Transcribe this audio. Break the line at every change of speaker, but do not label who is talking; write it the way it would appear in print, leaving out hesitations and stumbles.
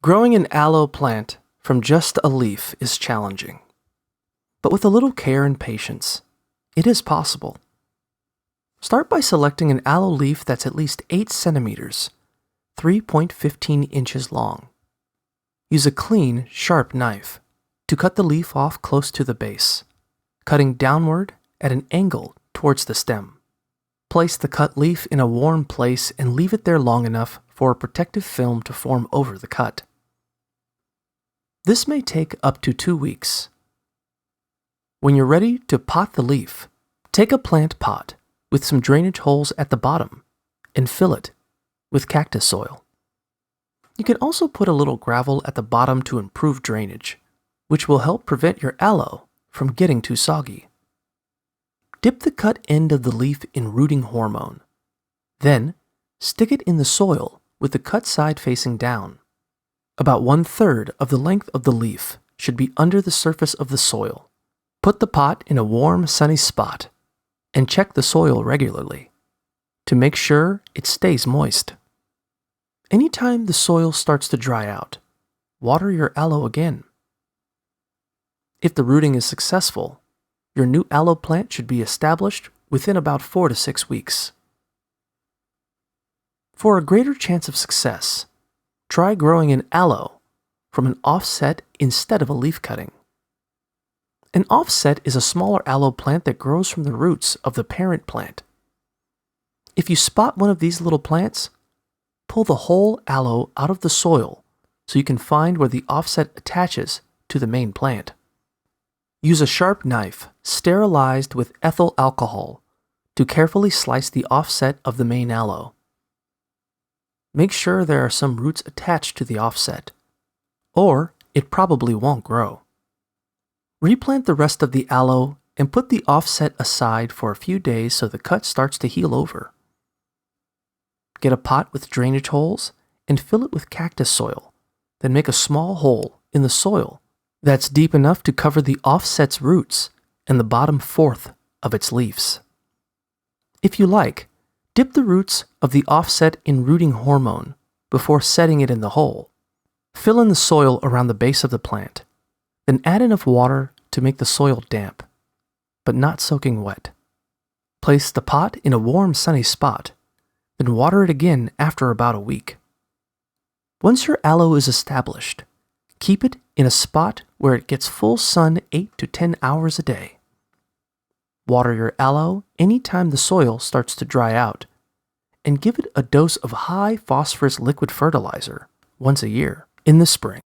Growing an aloe plant from just a leaf is challenging, but with a little care and patience, it is possible. Start by selecting an aloe leaf that's at least 8 centimeters, 3.15 inches long. Use a clean, sharp knife to cut the leaf off close to the base, cutting downward at an angle towards the stem. Place the cut leaf in a warm place and leave it there long enough for a protective film to form over the cut. This may take up to 2 weeks. When you're ready to pot the leaf, take a plant pot with some drainage holes at the bottom and fill it with cactus soil. You can also put a little gravel at the bottom to improve drainage, which will help prevent your aloe from getting too soggy. Dip the cut end of the leaf in rooting hormone. Then, stick it in the soil with the cut side facing down. About 1/3 of the length of the leaf should be under the surface of the soil. Put the pot in a warm, sunny spot and check the soil regularly to make sure it stays moist. Anytime the soil starts to dry out, water your aloe again. If the rooting is successful, your new aloe plant should be established within about 4 to 6 weeks. For a greater chance of success, try growing an aloe from an offset instead of a leaf cutting. An offset is a smaller aloe plant that grows from the roots of the parent plant. If you spot one of these little plants, pull the whole aloe out of the soil so you can find where the offset attaches to the main plant. Use a sharp knife sterilized with ethyl alcohol to carefully slice the offset of the main aloe. Make sure there are some roots attached to the offset, or it probably won't grow. Replant the rest of the aloe and put the offset aside for a few days so the cut starts to heal over. Get a pot with drainage holes and fill it with cactus soil, then make a small hole in the soil that's deep enough to cover the offset's roots and the bottom 1/4 of its leaves. If you like, dip the roots of the offset in rooting hormone before setting it in the hole. Fill in the soil around the base of the plant, then add enough water to make the soil damp, but not soaking wet. Place the pot in a warm, sunny spot, then water it again after about a week. Once your aloe is established, keep it in a spot where it gets full sun 8 to 10 hours a day. Water your aloe anytime the soil starts to dry out, and give it a dose of high phosphorus liquid fertilizer once a year in the spring.